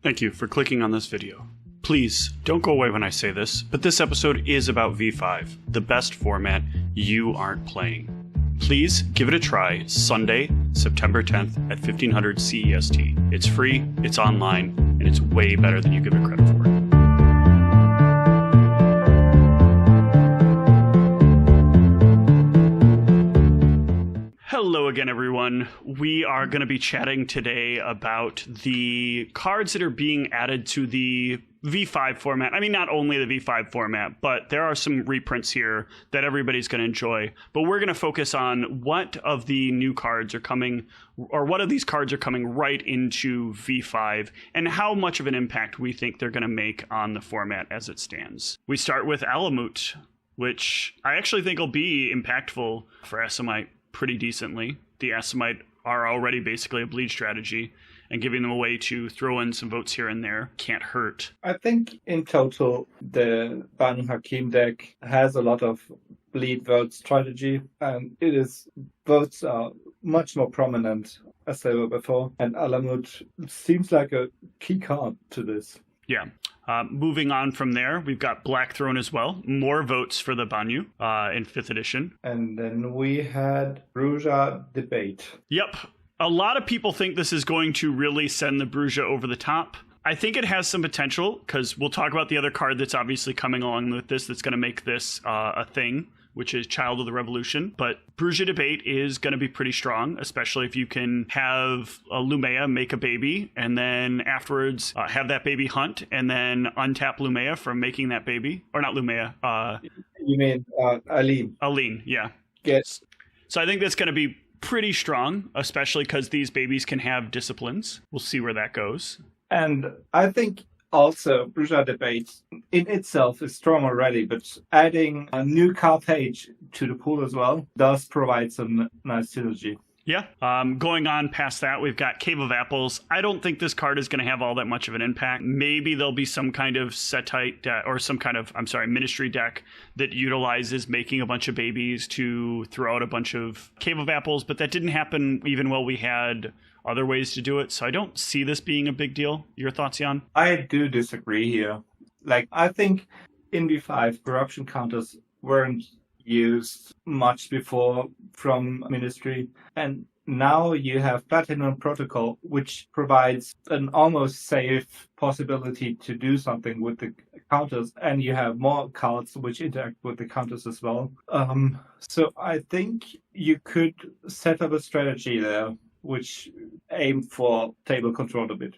Thank you for clicking on this video. Please don't go away when I say this, but this episode is about V5, the best format you aren't playing. Please give it a try Sunday, September 10th at 1500 CEST. It's free, it's online, and it's way better than you give it credit for. Hello again, everyone. We are going to be chatting today about the cards that are being added to the V5 format. I mean, not only the V5 format, but there are some reprints here that everybody's going to enjoy. But we're going to focus on what of the new cards are coming, or what of these cards are coming right into V5, and how much of an impact we think they're going to make on the format as it stands. We start with Alamut, which I actually think will be impactful for Assamite pretty decently. The Assamite are already basically a bleed strategy, and giving them a way to throw in some votes here and there can't hurt. I think in total, the Banu Hakim deck has a lot of bleed vote strategy, and votes are much more prominent as they were before, and Alamut seems like a key card to this. Yeah. Moving on from there, we've got Black Throne as well. More votes for the Banyu in 5th edition. And then we had Bruja Debate. Yep. A lot of people think this is going to really send the Bruja over the top. I think it has some potential, because we'll talk about the other card that's obviously coming along with this that's going to make this a thing, which is Child of the Revolution. But Bruja Debate is going to be pretty strong, especially if you can have a Lumea make a baby, and then afterwards have that baby hunt, and then untap Lumea from making that baby. Or not Lumea. You mean Aline? Aline, yeah. Yes. So I think that's going to be pretty strong, especially because these babies can have disciplines. We'll see where that goes. And I think also, Bruja Debate in itself is strong already, but adding a new card page to the pool as well does provide some nice synergy. Yeah. Going on past that, we've got Cave of Apples. I don't think this card is going to have all that much of an impact. Maybe there'll be some kind of Setite or some kind of, Ministry deck that utilizes making a bunch of babies to throw out a bunch of Cave of Apples, but that didn't happen even while we had other ways to do it. So I don't see this being a big deal. Your thoughts, Jan? I do disagree here. I think in V5, corruption counters weren't used much before from Ministry. And now you have Platinum Protocol, which provides an almost safe possibility to do something with the counters. And you have more cards which interact with the counters as well. So I think you could set up a strategy there which aim for table control a bit.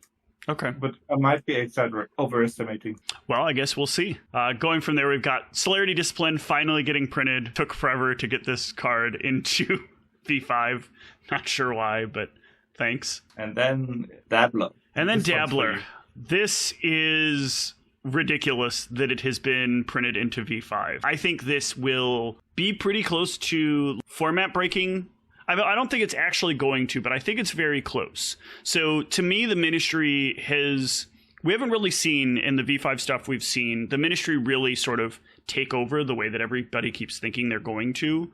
Okay. But I might be overestimating. Well, I guess we'll see. Going from there, we've got Celerity Discipline finally getting printed. Took forever to get this card into V5. Not sure why, but thanks. And then Dabbler. Dabbler. This is ridiculous that it has been printed into V5. I think this will be pretty close to format breaking. I don't think it's actually going to, but I think it's very close. So to me, the Ministry we haven't really seen in the V5 stuff we've seen, the Ministry really sort of take over the way that everybody keeps thinking they're going to.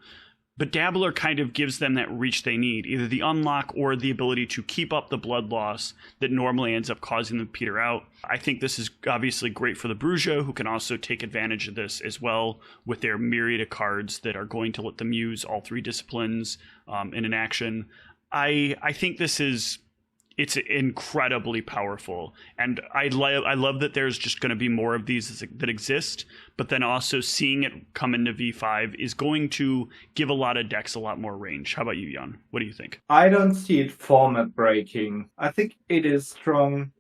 But Dabbler kind of gives them that reach they need, either the unlock or the ability to keep up the blood loss that normally ends up causing them to peter out. I think this is obviously great for the Bruja, who can also take advantage of this as well with their myriad of cards that are going to let them use all three disciplines in an action. I think it's incredibly powerful, and I love that there's just going to be more of these that exist, but then also seeing it come into V5 is going to give a lot of decks a lot more range. How about you, Jan? What do you think? I don't see it format breaking. I think it is strong,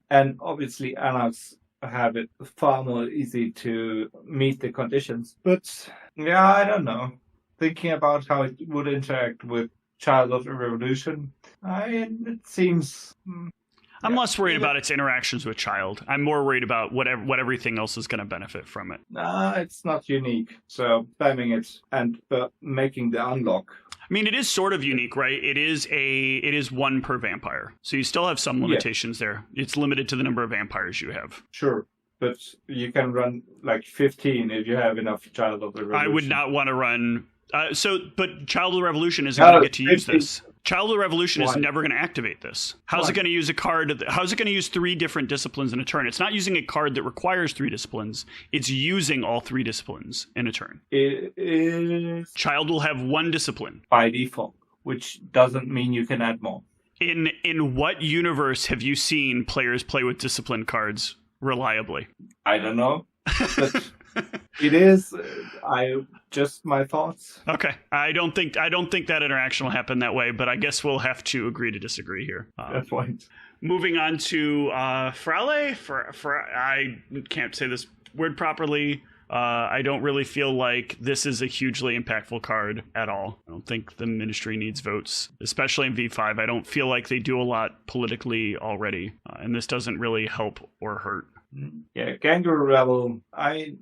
and obviously Anarchs have it far more easy to meet the conditions. But yeah, I don't know. Thinking about how it would interact with Child of the Revolution, it seems... I'm less worried about its interactions with Child. I'm more worried about what everything else is going to benefit from it. It's not unique. So spamming it and making the unlock. I mean, it is sort of unique, right? It is one per vampire. So you still have some limitations there. It's limited to the number of vampires you have. Sure. But you can run 15 if you have enough Child of the Revolution. I would not want to run... but Child of the Revolution isn't going to get to use this. Child of the Revolution is Why? never going to activate this. How's Why? it going to use a card? How's it going to use 3 different disciplines in a turn? It's not using a card that requires 3 disciplines. It's using all 3 disciplines in a turn. It is Child will have 1 discipline. by default, which doesn't mean you can add more. In what universe have you seen players play with discipline cards reliably? I don't know, but it is. Just my thoughts. Okay, I don't think that interaction will happen that way, but I guess we'll have to agree to disagree here. That point. Moving on to Frale. I can't say this word properly. I don't really feel like this is a hugely impactful card at all. I don't think the Ministry needs votes, especially in V5. I don't feel like they do a lot politically already, and this doesn't really help or hurt. Yeah, Gangrel Rebel. I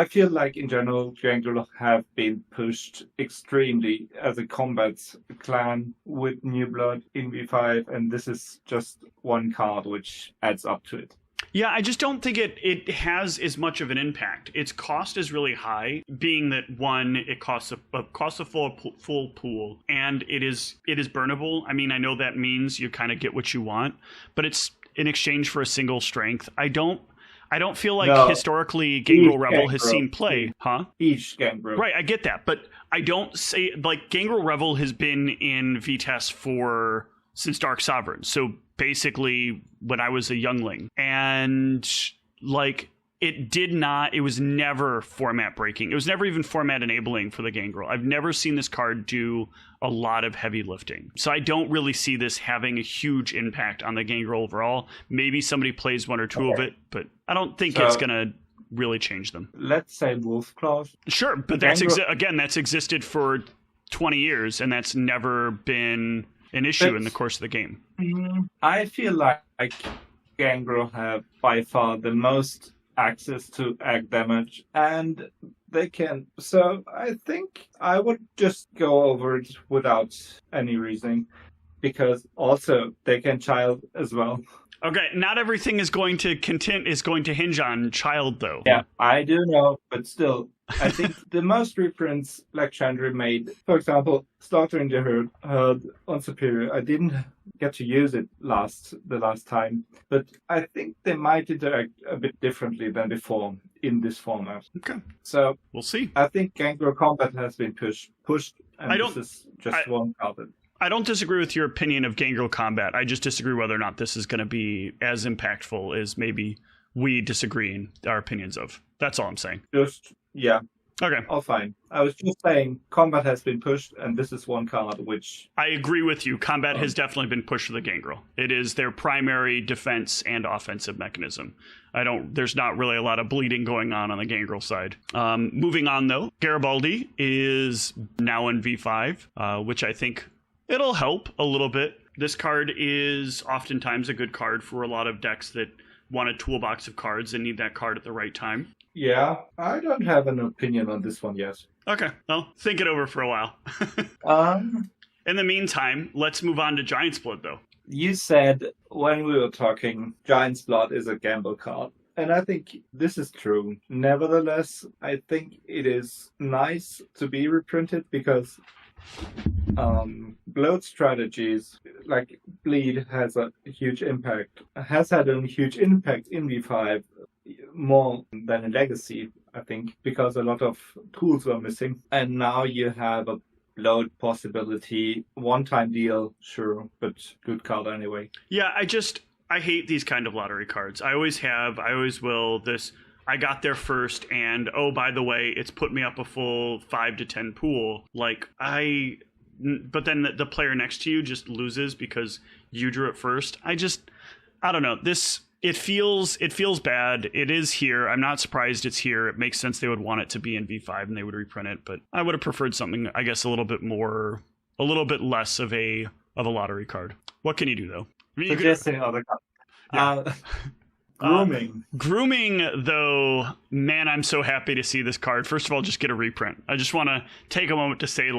feel like in general, Gangrel have been pushed extremely as a combat clan with New Blood in V5, and this is just one card which adds up to it. Yeah, I just don't think it has as much of an impact. Its cost is really high, being that one, it costs a full pool, and it is burnable. I mean, I know that means you kind of get what you want, but it's in exchange for a single strength. I don't feel like historically Gangrel Rebel has seen play, huh? Each Gangrel. Right, I get that, but I don't say like Gangrel Rebel has been in VTES since Dark Sovereign. So basically when I was a youngling, and like it was never format breaking. It was never even format enabling for the Gangrel. I've never seen this card do a lot of heavy lifting. So I don't really see this having a huge impact on the Gangrel overall. Maybe somebody plays 1 or 2 of it, but I don't think it's going to really change them. Let's say Wolf Claws. Sure, but that's existed for 20 years, and that's never been an issue in the course of the game. I feel like Gangrel have by far the most access to ag damage, and they can. So I think I would just go over it without any reasoning, because also they can child as well. Okay, not everything is going to hinge on child, though. Yeah, I do know, but still, I think the most reprints like Chandra made, for example, Slaughtering the Herd on Superior. I didn't get to use it the last time, but I think they might interact a bit differently than before in this format. Okay, so we'll see. I think Gangrel Combat has been pushed, and this is just one card. I don't disagree with your opinion of Gangrel Combat. I just disagree whether or not this is going to be as impactful as maybe we disagree in our opinions of. That's all I'm saying. Yeah. Okay. All fine. I was just saying Combat has been pushed, and this is one card which... I agree with you. Combat has definitely been pushed for the Gangrel. It is their primary defense and offensive mechanism. There's not really a lot of bleeding going on the Gangrel side. Moving on, though, Garibaldi is now in V5, which I think... it'll help a little bit. This card is oftentimes a good card for a lot of decks that want a toolbox of cards and need that card at the right time. Yeah, I don't have an opinion on this one yet. Okay, well, think it over for a while. In the meantime, let's move on to Giant's Blood, though. You said when we were talking, Giant's Blood is a gamble card. And I think this is true. Nevertheless, I think it is nice to be reprinted because... bloat strategies like bleed has a huge impact, has had a huge impact in V5 more than in Legacy, I think, because a lot of tools were missing, and now you have a bloat possibility, one-time deal, sure, but good card anyway. Yeah, I hate these kind of lottery cards. I always have, I always will. I got there first, and oh, by the way, it's put me up a full 5 to 10 pool. But then the player next to you just loses because you drew it first. I don't know. It feels bad. It is here. I'm not surprised it's here. It makes sense they would want it to be in V5 and they would reprint it, but I would have preferred something, I guess, a little bit less of a lottery card. What can you do, though? I mean, suggesting other cards. Yeah. Grooming, though, man, I'm so happy to see this card. First of all, just get a reprint. I just want to take a moment to say,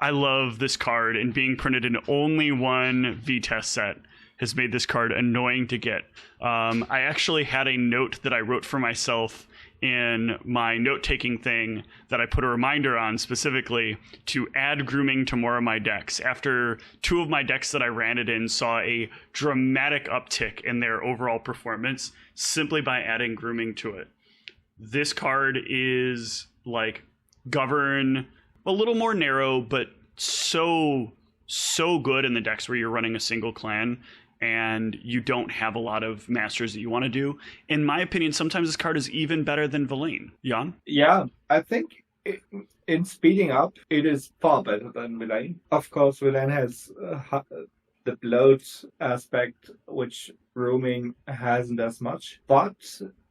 I love this card, and being printed in only one VTES set has made this card annoying to get. I actually had a note that I wrote for myself in my note-taking thing that I put a reminder on specifically to add grooming to more of my decks. After 2 of my decks that I ran it in saw a dramatic uptick in their overall performance simply by adding grooming to it. This card is like Govern, a little more narrow, but so good in the decks where you're running a single clan and you don't have a lot of masters that you want to do. In my opinion, sometimes this card is even better than Villain. Jan? Yeah, I think in speeding up, it is far better than Villain. Of course, Villain has the bloat aspect, which roaming hasn't as much. But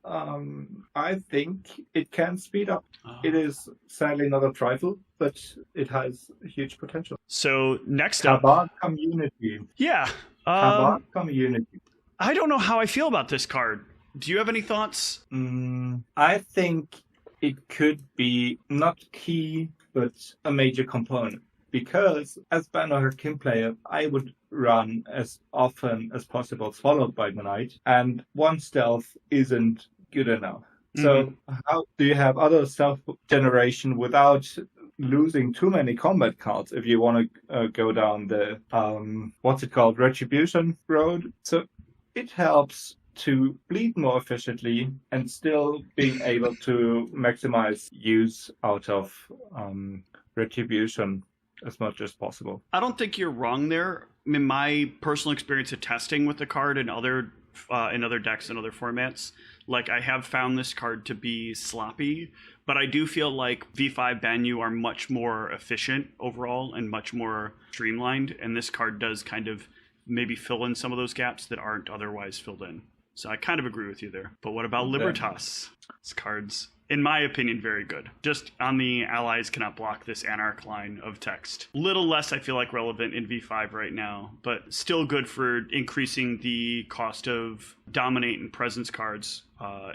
I think it can speed up. It is sadly not a trifle, but it has huge potential. So next up, Kabard Community. Yeah. Kabard Community. I don't know how I feel about this card. Do you have any thoughts? I think it could be not key, but a major component. Because as Banner King player, I would run as often as possible, followed by the Knight, and one stealth isn't good enough. So how do you have other stealth generation without losing too many combat cards if you want to go down the Retribution road? So it helps to bleed more efficiently and still being able to maximize use out of Retribution as much as possible. I don't think you're wrong there. I mean, my personal experience of testing with the card in other decks and other formats, like I have found this card to be sloppy, but I do feel like V5 Banyu are much more efficient overall and much more streamlined, and this card does kind of maybe fill in some of those gaps that aren't otherwise filled in. So I kind of agree with you there. But what about Libertas? This card's, in my opinion, very good. Just on the allies cannot block this Anarch line of text. Little less, I feel like, relevant in V5 right now, but still good for increasing the cost of dominate and presence cards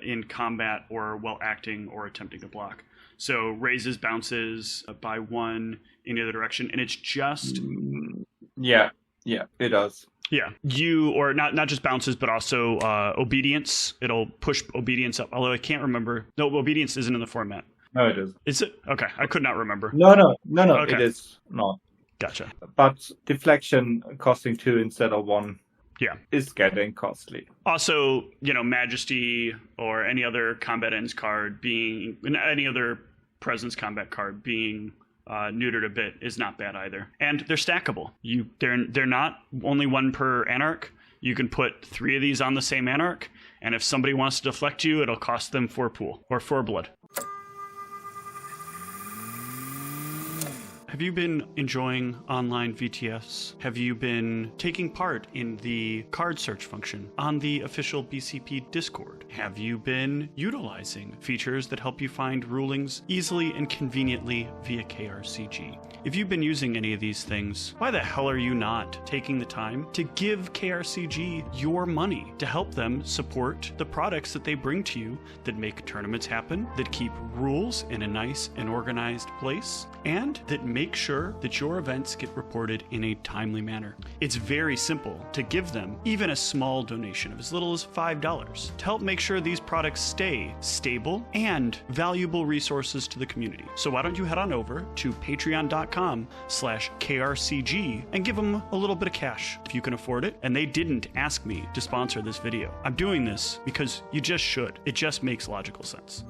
in combat or while acting or attempting to block. So raises bounces by 1 in either direction, and it's just... Yeah, it does. Yeah, or not just bounces, but also obedience. It'll push obedience up. Although I can't remember. No, obedience isn't in the format. No, it is. Is it? Okay, I could not remember. No, Okay. It is not. Gotcha. But deflection costing 2 instead of 1. Yeah, is getting costly. Also, Majesty or any other combat ends card being any other presence combat card being neutered a bit is not bad either, and they're stackable. They're not only 1 per Anarch. You can put 3 of these on the same Anarch, and if somebody wants to deflect you, it'll cost them 4 pool or 4 blood. Have you been enjoying online VTS? Have you been taking part in the card search function on the official BCP Discord? Have you been utilizing features that help you find rulings easily and conveniently via KRCG? If you've been using any of these things, why the hell are you not taking the time to give KRCG your money to help them support the products that they bring to you that make tournaments happen, that keep rules in a nice and organized place, and that make sure that your events get reported in a timely manner? It's very simple to give them even a small donation of as little as $5 to help make sure these products stay stable and valuable resources to the community. So why don't you head on over to patreon.com/KRCG and give them a little bit of cash if you can afford it. And they didn't ask me to sponsor this video. I'm doing this because you just should. It just makes logical sense.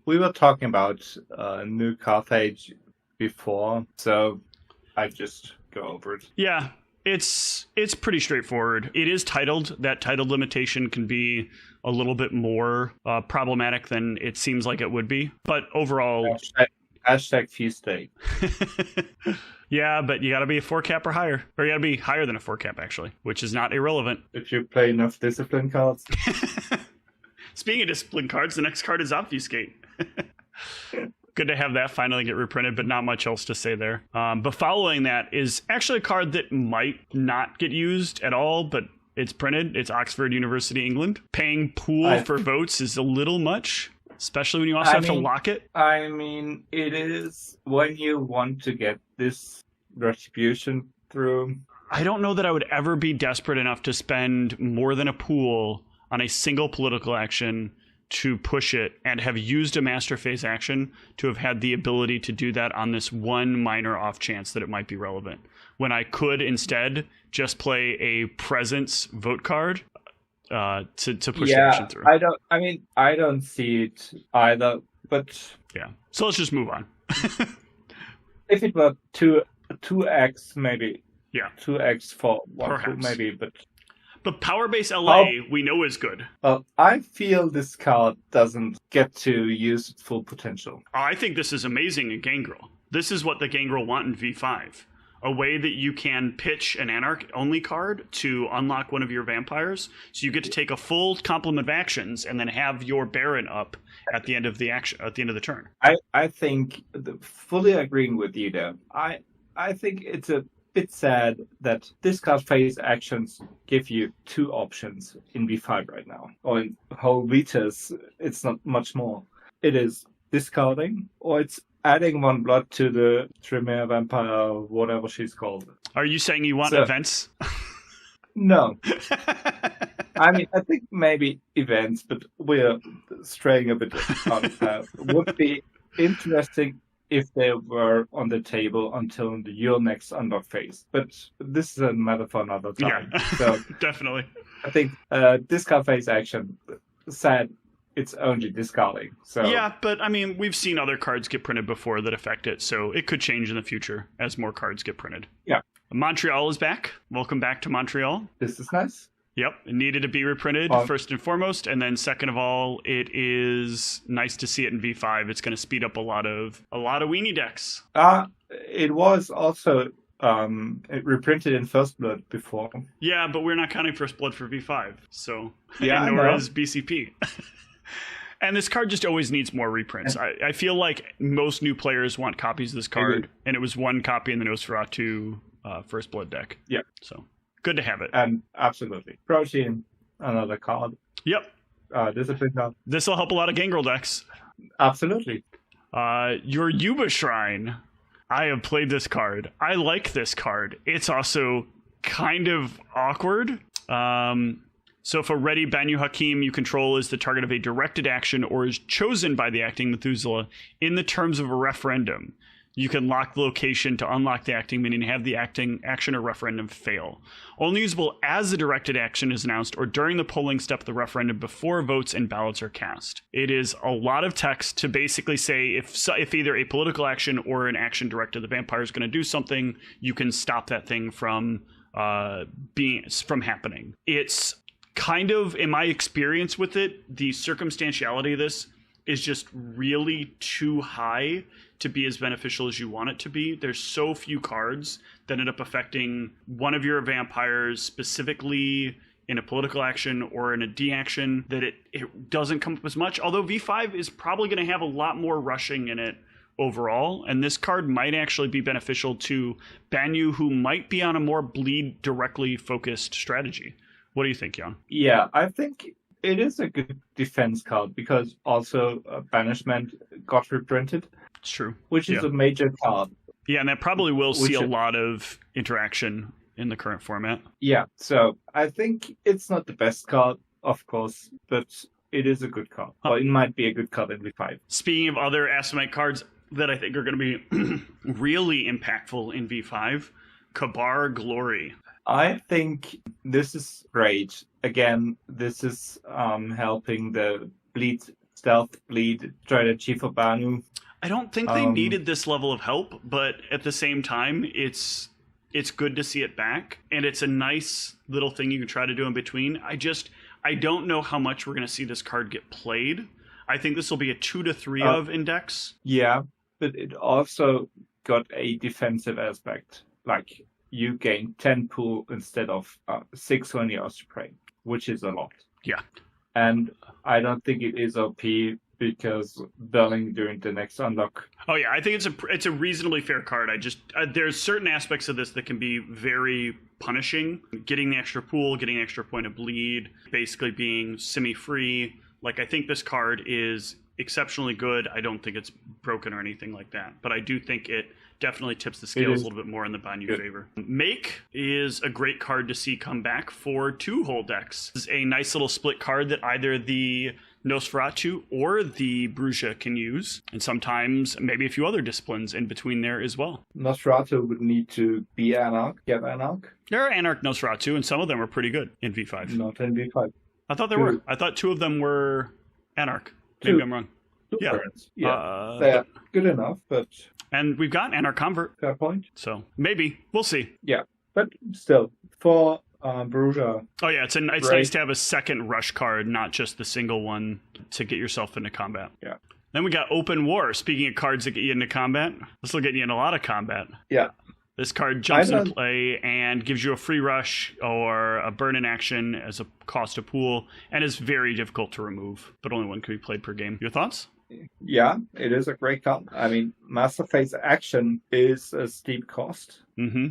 We were talking about New Carthage before, so I just go over it. Yeah, it's pretty straightforward. It is titled. That titled limitation can be a little bit more problematic than it seems like it would be. But overall... Hashtag feast day. Yeah, but you got to be a 4-cap or higher. Or you got to be higher than a 4-cap, actually, which is not irrelevant. If you play enough discipline cards. Speaking of discipline cards, the next card is Obfuscate. Good to have that finally get reprinted, but not much else to say there. But following that is actually a card that might not get used at all, but it's printed. It's Oxford University, England. Paying pool for votes is a little much, especially when you also have to lock it. I mean, it is when you want to get this retribution through. I don't know that I would ever be desperate enough to spend more than a pool on a single political action to push it and have used a master phase action to have had the ability to do that on this one minor off chance that it might be relevant. When I could instead just play a presence vote card to push the action through. I don't see it either, but yeah. So let's just move on. If it were 2x maybe. Yeah. 2x for one Perhaps. maybe, but Power Base LA we know is good. Well, I feel this card doesn't get to use its full potential. I think this is amazing in Gangrel. This is what the Gangrel want in V5. A way that you can pitch an Anarch-only card to unlock one of your vampires. So you get to take a full complement of actions and then have your Baron up at the end of the action, at the end of the turn. I think, fully agreeing with you there, I think it's a bit sad that discard phase actions give you two options in V5 right now. Or in whole Vitas, it's not much more. It is discarding, or it's adding one blood to the Tremere Vampire, whatever she's called. Are you saying you want events? No. I mean, I think maybe events, but we're straying a bit out of that. Would be interesting if they were on the table until your next unlock phase. But this is a matter for another time. Yeah, so definitely. I think discard phase action, sad, it's only discarding. So yeah, but I mean, we've seen other cards get printed before that affect it, so it could change in the future as more cards get printed. Yeah. Montreal is back. Welcome back to Montreal. This is nice. Yep, it needed to be reprinted first and foremost, and then second of all, it is nice to see it in V5. It's going to speed up a lot of weenie decks. It was also it reprinted in First Blood before. Yeah, but we're not counting First Blood for V5, so yeah, nor is BCP. And this card just always needs more reprints. I feel like most new players want copies of this card, and it was one copy in the Nosferatu First Blood deck. Yeah, so. Good to have it. And absolutely. Protein, another card. Yep. Discipline card. This will help a lot of Gangrel decks. Absolutely. Your Yuba Shrine. I have played this card. I like this card. It's also kind of awkward. So if a ready Banu Hakim you control is the target of a directed action or is chosen by the acting Methuselah in the terms of a referendum, you can lock the location to unlock the acting, meaning have the acting action or referendum fail. Only usable as a directed action is announced or during the polling step of the referendum before votes and ballots are cast. It is a lot of text to basically say if either a political action or an action directed the vampire is going to do something, you can stop that thing from happening. It's kind of, in my experience with it, the circumstantiality of this is just really too high to be as beneficial as you want it to be. There's so few cards that end up affecting one of your vampires specifically in a political action or in a D action that it doesn't come up as much. Although V5 is probably going to have a lot more rushing in it overall, and this card might actually be beneficial to Banu, who might be on a more bleed directly focused strategy. What do you think, Jan? Yeah, I think it is a good defense card because also Banishment got reprinted. It's true. Which is a major card. Yeah, and that probably will see a lot of interaction in the current format. Yeah, so I think it's not the best card, of course, but it is a good card. Or it might be a good card in V5. Speaking of other Assamite cards that I think are going to be really impactful in V5, Kabar Glory. I think this is great. Again, this is helping the stealth bleed strategy for Banu. I don't think they needed this level of help, but at the same time, it's good to see it back, and it's a nice little thing you can try to do in between. I don't know how much we're going to see this card get played. I think this will be a 2 to 3 of index. Yeah, but it also got a defensive aspect. Like, you gain 10 pool instead of 6 when you Osprey, which is a lot. Yeah. And I don't think it is OP because Belling during the next unlock. Oh yeah, I think it's a reasonably fair card. There's certain aspects of this that can be very punishing. Getting the extra pool, getting an extra point of bleed, basically being semi-free. Like, I think this card is exceptionally good. I don't think it's broken or anything like that. But I do think it definitely tips the scales a little bit more in the Banyu favor. Make is a great card to see come back for 2-hole decks. It's a nice little split card that either the Nosferatu or the Bruja can use, and sometimes maybe a few other disciplines in between there as well. Nosferatu would need to be Anarch, get Anarch. There are Anarch Nosferatu, and some of them are pretty good in V5. Not in V5. I thought there were. I thought 2 of them were Anarch. Maybe I'm wrong. Yeah. They're good enough, but... And we've got Anarch Convert. Fair point. So maybe. We'll see. Yeah, but still, for Bruja... Oh yeah, it's nice to have a second rush card, not just the single one to get yourself into combat. Yeah. Then we got Open War. Speaking of cards that get you into combat, this will get you in a lot of combat. Yeah. This card jumps into play and gives you a free rush or a burn in action as a cost of pool, and is very difficult to remove, but only one can be played per game. Your thoughts? Yeah, it is a great card. I mean, Master Phase action is a steep cost. Mm-hmm.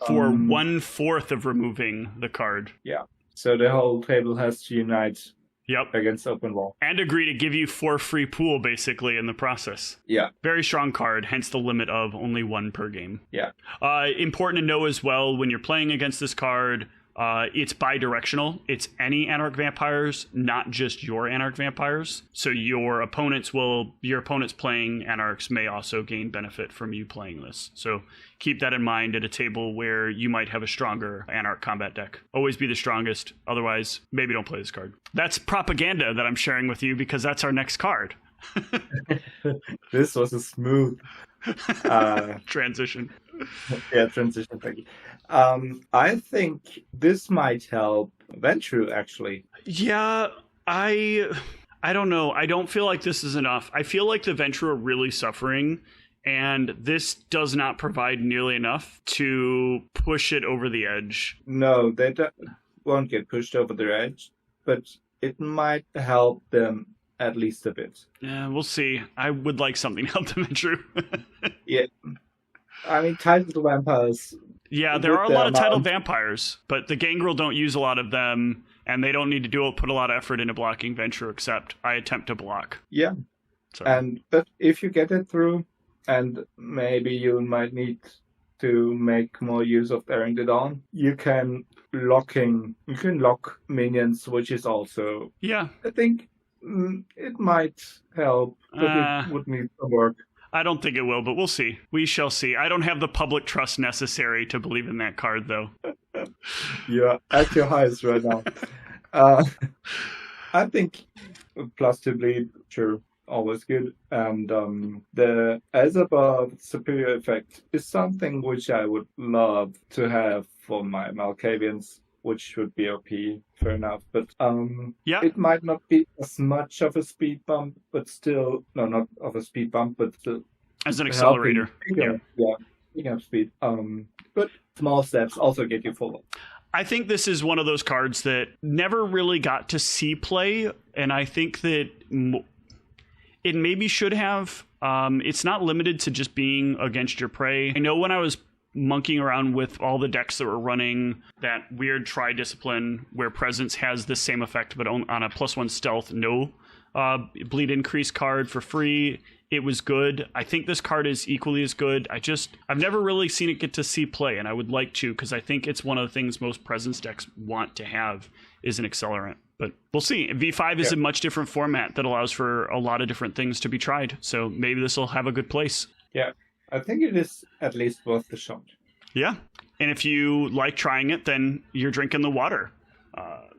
For 1/4 of removing the card. Yeah, so the whole table has to unite against Open War. And agree to give you 4 free pool, basically, in the process. Yeah. Very strong card, hence the limit of only 1 per game. Yeah. Important to know as well, when you're playing against this card, it's bi-directional. It's any Anarch Vampires, not just your Anarch Vampires. So your opponents playing Anarchs may also gain benefit from you playing this. So keep that in mind at a table where you might have a stronger Anarch combat deck. Always be the strongest. Otherwise, maybe don't play this card. That's propaganda that I'm sharing with you because that's our next card. This was a smooth transition. Yeah, transition. Thank you. I think this might help Ventrue, actually. Yeah, I don't know. I don't feel like this is enough. I feel like the Ventrue are really suffering, and this does not provide nearly enough to push it over the edge. No, they won't get pushed over the edge, but it might help them at least a bit. Yeah, we'll see. I would like something to help the Ventrue. Yeah. I mean, titled vampires. Yeah, there are a lot of titled vampires, but the Gangrel don't use a lot of them, and they don't need to put a lot of effort into blocking Ventrue, except I attempt to block. Yeah. So. But if you get it through, and maybe you might need to make more use of Daring the Dawn, you can lock minions, which is also... Yeah. I think it might help, but it would need some work. I don't think it will, but we'll see. We shall see. I don't have the public trust necessary to believe in that card, though. You're at your highest right now. I think +2 bleed, sure, always good. And the as above superior effect is something which I would love to have for my Malkavians, which would be OP, fair enough. But it might not be as much of a speed bump, but still, no, not of a speed bump, but still as an accelerator. Picking up speed. But small steps also get you forward. I think this is one of those cards that never really got to see play, and I think that it maybe should have. It's not limited to just being against your prey. I know when I was monkeying around with all the decks that were running that weird tri-discipline where Presence has the same effect but on a +1 stealth, no bleed increase card for free, it was good. I think this card is equally as good. I've never really seen it get to see play, and I would like to, because I think it's one of the things most Presence decks want to have is an accelerant. But we'll see. V5 is a much different format that allows for a lot of different things to be tried, so maybe this will have a good place. Yeah. I think it is at least worth the shot. Yeah. And if you like trying it, then you're drinking the water.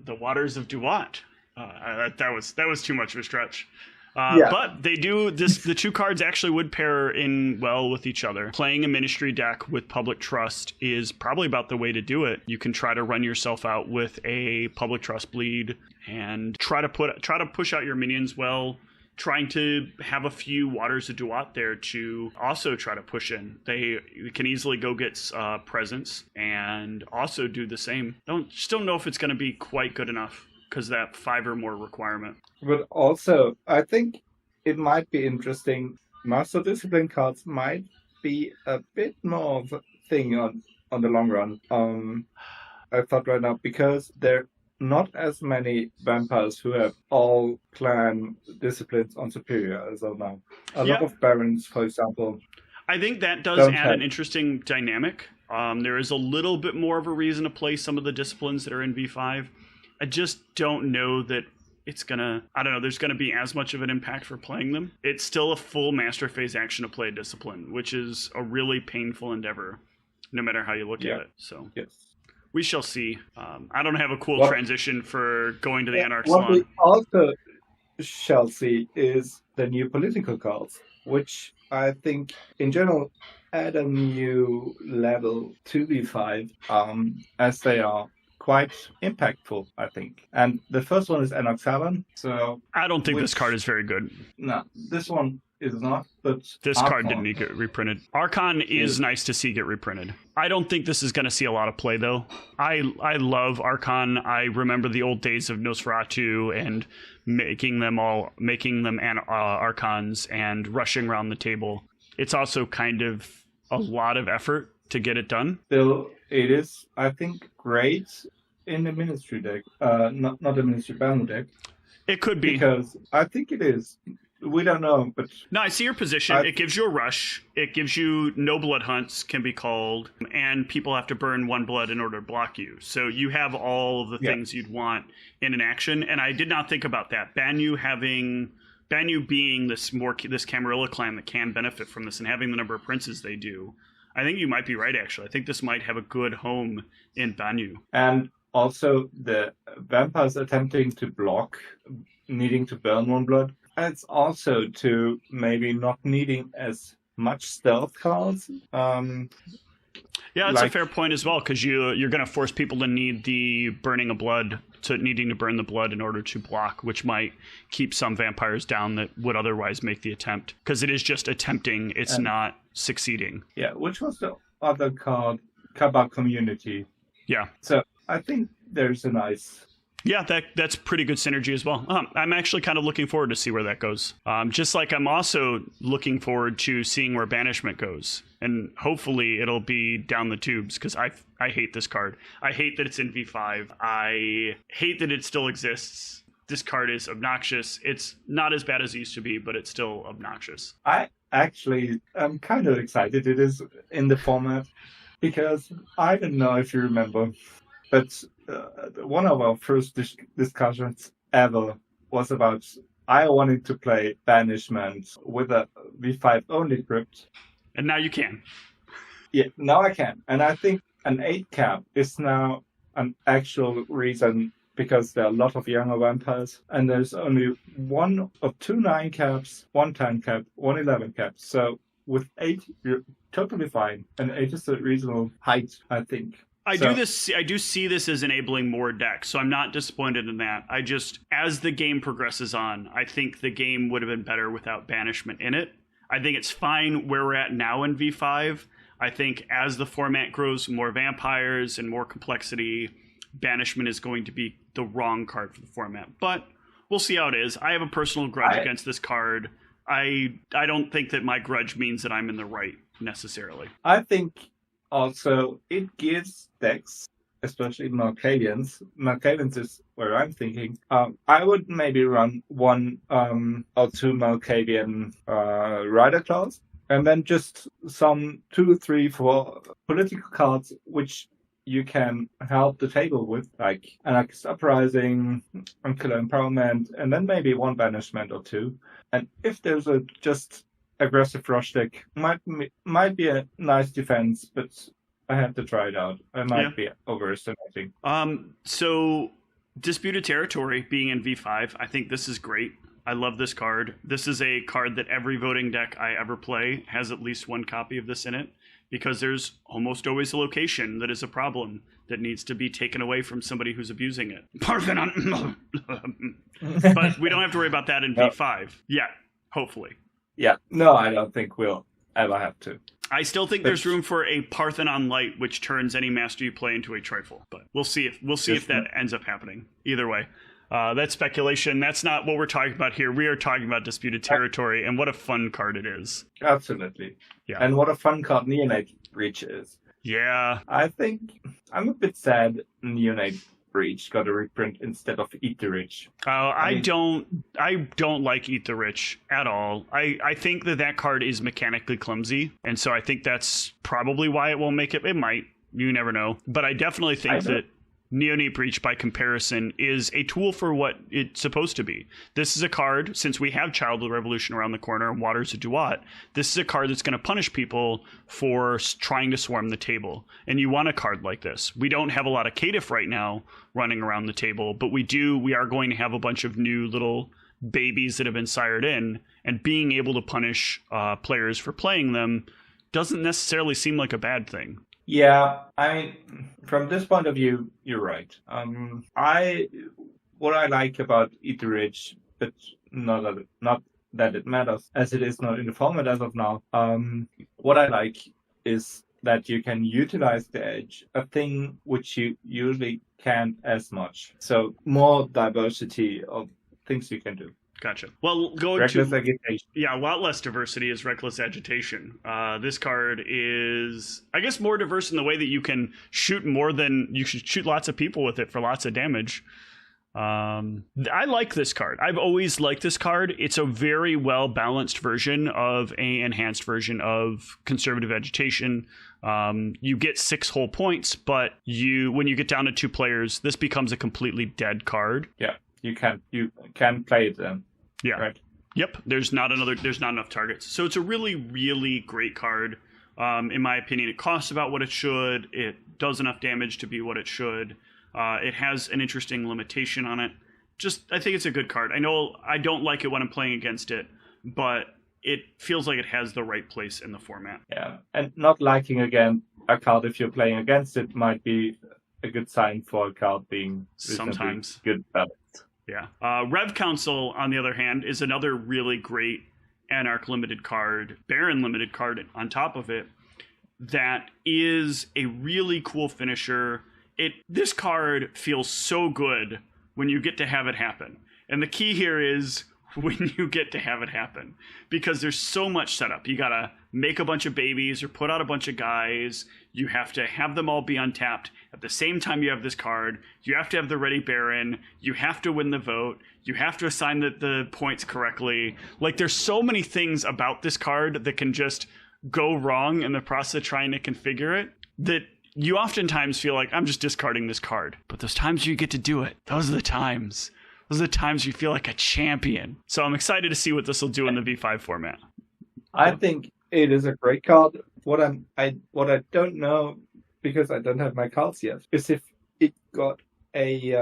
The waters of Duat. That was too much of a stretch. But they do this. The 2 cards actually would pair in well with each other. Playing a Ministry deck with Public Trust is probably about the way to do it. You can try to run yourself out with a Public Trust bleed and try to push out your minions well. Trying to have a few Waters of Duat there to also try to push in. They can easily go get Presence and also do the same. Just don't know if it's going to be quite good enough because that 5 or more requirement. But also, I think it might be interesting. Master Discipline cards might be a bit more of a thing on the long run. I thought right now, because they're not as many vampires who have all clan disciplines on superior as of now. A lot of barons, for example. I think that does don't add have- an interesting dynamic. There is a little bit more of a reason to play some of the disciplines that are in V5. I just don't know that it's gonna, I don't know, there's gonna be as much of an impact for playing them. It's still a full master phase action to play a discipline, which is a really painful endeavor, no matter how you look at it. So Yes. we shall see. I don't have a cool transition for going to the Anarch What Salon. we also shall see is the new political cards, which I think in general add a new level to V5, as they are quite impactful, I think. And the first one is Anarch Salon. So I don't think this card is very good. no, this one is not, but This Archon card didn't get reprinted. Archon is nice to see get reprinted. I don't think this is going to see a lot of play, though. I love Archon. I remember the old days of Nosferatu and making them Archons and rushing around the table. It's also kind of a lot of effort to get it done. Still, it is, I think, great in the Ministry deck. Not the Ministry Banner deck. It could be. Because I think it is. We don't know, but... No, I see your position. It gives you a rush. It gives you no blood hunts can be called, and people have to burn 1 blood in order to block you. So you have all of the things you'd want in an action, and I did not think about that. Banyu being this Camarilla clan that can benefit from this and having the number of princes they do, I think you might be right, actually. I think this might have a good home in Banyu. And also the vampires attempting to block, needing to burn 1 blood. And it's also to maybe not needing as much stealth cards. Yeah, that's a fair point as well, because you're going to force people to need the burning of blood, to needing to burn the blood in order to block, which might keep some vampires down that would otherwise make the attempt. Because it is just attempting, it's not succeeding. Yeah, which was the other card, Kabak Community. Yeah. So I think there's a nice... Yeah, that's pretty good synergy as well. I'm actually kind of looking forward to see where that goes. Just like I'm also looking forward to seeing where Banishment goes. And hopefully it'll be down the tubes, because I hate this card. I hate that it's in V5. I hate that it still exists. This card is obnoxious. It's not as bad as it used to be, but it's still obnoxious. I actually am kind of excited it is in the format, because I don't know if you remember, but one of our first discussions ever was about I wanted to play Banishment with a V5 only crypt. And now you can. Yeah, now I can. And I think an 8 cap is now an actual reason, because there are a lot of younger vampires, and there's only 1 or 2 9 caps, 1 10 cap, 1 11 cap. So with 8, you're totally fine. And 8 is a reasonable height, I think. I do see this as enabling more decks, so I'm not disappointed in that. I just, as the game progresses on, I think the game would have been better without Banishment in it. I think it's fine where we're at now in V5. I think as the format grows, more vampires and more complexity, Banishment is going to be the wrong card for the format. But we'll see how it is. I have a personal grudge against this card. I don't think that my grudge means that I'm in the right, necessarily. I think also it gives decks, especially Malkavians. Malkavians is where I'm thinking. I would maybe run 1 or 2 Malkavian Rider Claws, and then just some 2, 3, 4 political cards which you can help the table with, like Anarchist Uprising, Killer Empowerment, and then maybe 1 Banishment or 2. And if there's a just aggressive rush deck, might be a nice defense, but I have to try it out. I might be overestimating. So Disputed Territory being in V5, I think this is great. I love this card. This is a card that every voting deck I ever play has at least 1 copy of this in it, because there's almost always a location that is a problem that needs to be taken away from somebody who's abusing it. Parthenon! But we don't have to worry about that in V5 yet, hopefully. Yeah, no, I don't think we'll ever have to. I still think there's room for a Parthenon Light, which turns any master you play into a trifle. But we'll see if that ends up happening. Either way, that's speculation. That's not what we're talking about here. We are talking about Disputed Territory, and what a fun card it is. Absolutely. Yeah. And what a fun card Neonate Breach is. Yeah. I think I'm a bit sad Neonate Breach got a reprint instead of Eat the Rich. I don't like Eat the Rich at all. I think that card is mechanically clumsy, and so I think that's probably why it won't make it. It might. You never know. But I definitely think that Neonate Breach, by comparison, is a tool for what it's supposed to be. This is a card, since we have Childhood Revolution around the corner and Waters of Duat, this is a card that's going to punish people for trying to swarm the table. And you want a card like this. We don't have a lot of Caitiff right now running around the table, but we are going to have a bunch of new little babies that have been sired in, and being able to punish players for playing them doesn't necessarily seem like a bad thing. Yeah, from this point of view, you're right. What I like about Eat the Rich, but not that it matters, as it is not in the format as of now. What I like is that you can utilize the edge, a thing which you usually can't as much. So more diversity of things you can do. Gotcha. Well, Reckless Agitation. Yeah, a lot less diversity is Reckless Agitation. This card is, I guess, more diverse in the way that you can shoot you should shoot lots of people with it for lots of damage. I like this card. I've always liked this card. It's a very well balanced version of a enhanced version of Conservative Agitation. You get 6 whole points, but when you get down to 2 players, this becomes a completely dead card. Yeah. You can play it then. Yeah. Right. Yep. There's not enough targets. So it's a really, really great card. In my opinion, it costs about what it should. It does enough damage to be what it should. It has an interesting limitation on it. I think it's a good card. I know I don't like it when I'm playing against it, but it feels like it has the right place in the format. Yeah. And not liking again a card if you're playing against it might be a good sign for a card being sometimes good balance. Yeah. Rev Council, on the other hand, is another really great Anarch limited card, Baron limited card on top of it, that is a really cool finisher. This card feels so good when you get to have it happen. And the key here is when you get to have it happen, because there's so much setup. You gotta make a bunch of babies or put out a bunch of guys. You have to have them all be untapped at the same time you have this card. You have to have the ready Baron. You have to win the vote. You have to assign the points correctly. Like, there's so many things about this card that can just go wrong in the process of trying to configure it that you oftentimes feel like, I'm just discarding this card. But those times you get to do it, those are the times. Those are the times you feel like a champion. So I'm excited to see what this will do in the V5 format. I think it is a great card. What I don't know, because I don't have my cards yet, is if it got a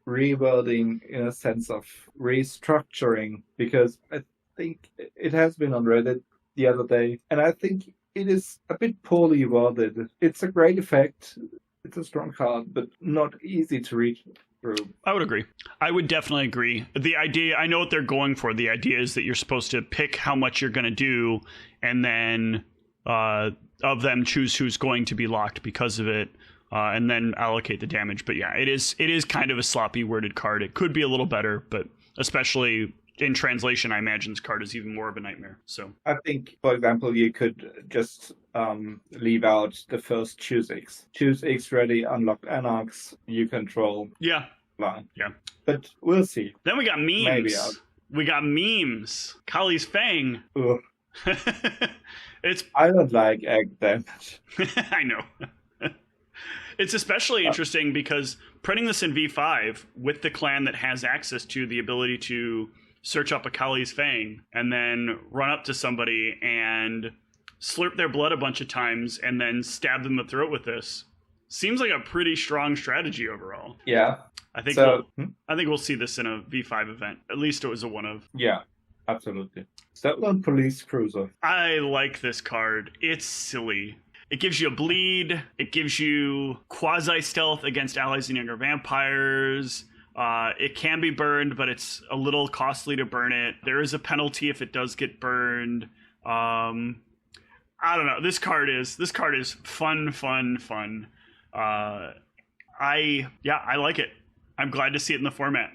rewording in a sense of restructuring, because I think it has been on Reddit the other day, and I think it is a bit poorly worded. It's a great effect. It's a strong card, but not easy to read through. I would agree. I would definitely agree. The idea, I know what they're going for. The idea is that you're supposed to pick how much you're going to do, and then of them choose who's going to be locked because of it, and then allocate the damage. But yeah, it is kind of a sloppy worded card. It could be a little better, but especially in translation, I imagine this card is even more of a nightmare. So I think, for example, you could just leave out the first choose X. Choose X ready, unlocked Anarchs, you control. Yeah. Line. Yeah. But we'll see. Then we got memes. Maybe we got memes. Kali's Fang. Ugh. It's. I don't like egg damage. I know. It's especially interesting because printing this in V5 with the clan that has access to the ability to search up a Kali's Fang and then run up to somebody and slurp their blood a bunch of times and then stab them in the throat with this seems like a pretty strong strategy overall. Yeah. I think we'll see this in a V5 event. At least it was a one of. Yeah, absolutely. Stolen Police Cruiser. I like this card. It's silly. It gives you a bleed. It gives you quasi-stealth against allies and younger vampires. It can be burned, but it's a little costly to burn it. There is a penalty if it does get burned. I don't know. This card is fun. I like it. I'm glad to see it in the format.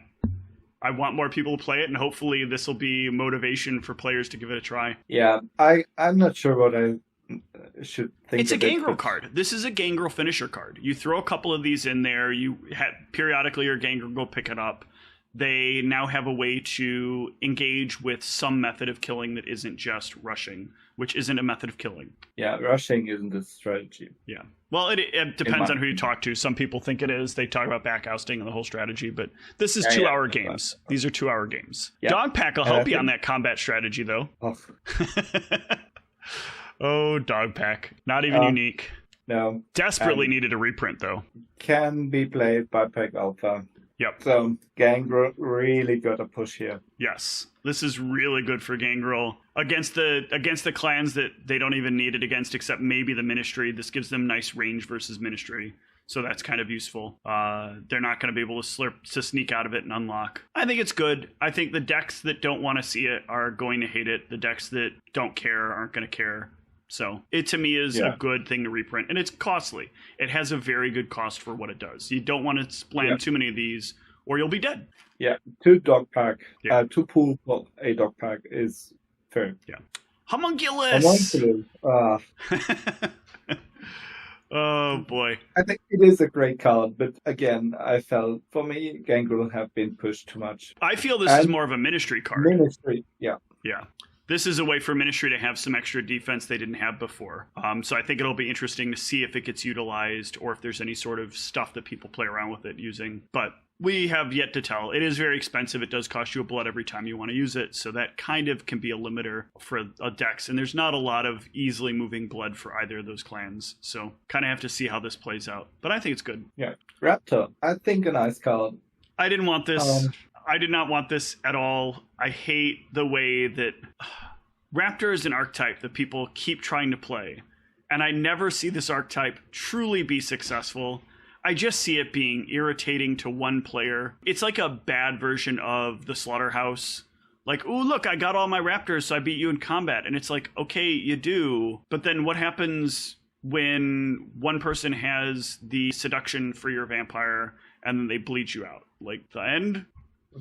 I want more people to play it, and hopefully this will be motivation for players to give it a try. Yeah, I'm not sure what I should think. It's a of it, Gangrel but- card. This is a Gangrel finisher card. You throw a couple of these in there. Periodically your Gangrel will pick it up. They now have a way to engage with some method of killing that isn't just rushing, which isn't a method of killing. Yeah, rushing isn't a strategy. Yeah. Well, it depends my on who you opinion. talk to. Some people think it is. They talk about backousting and the whole strategy, but this is Yeah, 2-hour yeah. games. These are 2-hour games. Yeah. Dogpack will And I help you on think- that combat strategy, though. Oh, Oh, Dogpack. Not even unique. no, Desperately needed a reprint, though. can be played by Pack Alpha. Yep. So Gangrel really got a push here. Yes. This is really good for Gangrel. Against the clans that they don't even need it against, except maybe the Ministry. This gives them nice range versus Ministry. So that's kind of useful. They're not going to be able to sneak out of it and unlock. I think it's good. I think the decks that don't want to see it are going to hate it. The decks that don't care aren't going to care. So it to me is a good thing to reprint, and it's costly. It has a very good cost for what it does. You don't want to splam too many of these, or you'll be dead. Yeah, 2 dog pack, Yeah. 2 pool for a dog pack is fair. Homunculus! Oh boy. I think it is a great card, but again, I felt for me, Gangrel have been pushed too much. I feel this is And more of a Ministry card. Ministry, yeah. Yeah. This is a way for Ministry to have some extra defense they didn't have before. So I think it'll be interesting to see if it gets utilized or if there's any sort of stuff that people play around with it using. But we have yet to tell. It is very expensive. It does cost you a blood every time you want to use it. So that kind of can be a limiter for a decks. And there's not a lot of easily moving blood for either of those clans. So kind of have to see how this plays out. But I think it's good. Yeah. Raptor, I think a nice card. I didn't want this. I did not want this at all. I hate the way that Raptor is an archetype that people keep trying to play. And I never see this archetype truly be successful. I just see it being irritating to one player. It's like a bad version of the Slaughterhouse. Like, ooh, look, I got all my Raptors, so I beat you in combat. And it's like, okay, you do. But then what happens when one person has the seduction for your vampire and then they bleed you out? Like, the end?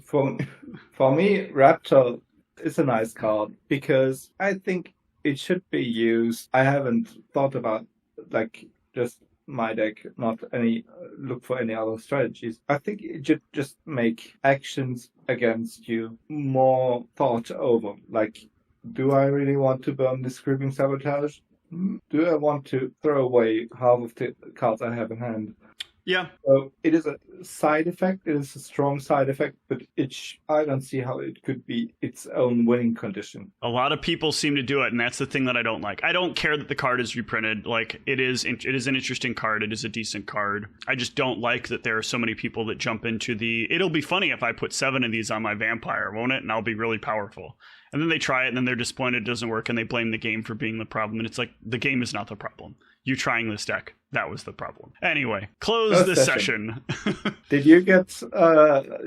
For me, Raptor is a nice card because I think it should be used. I haven't thought about like just my deck, not any look for any other strategies. I think it should just make actions against you more thought over. Like, do I really want to burn this Creeping Sabotage? Do I want to throw away half of the cards I have in hand? Yeah. So it is a side effect. It is a strong side effect, but I don't see how it could be its own winning condition. A lot of people seem to do it, and that's the thing that I don't like. I don't care that the card is reprinted. Like, it is an interesting card. It is a decent card. I just don't like that there are so many people that jump into it'll be funny if I put 7 of these on my vampire, won't it? And I'll be really powerful. And then they try it, and then they're disappointed it doesn't work, and they blame the game for being the problem. And it's like, the game is not the problem. You trying this deck, that was the problem. Anyway, close this session. Did you get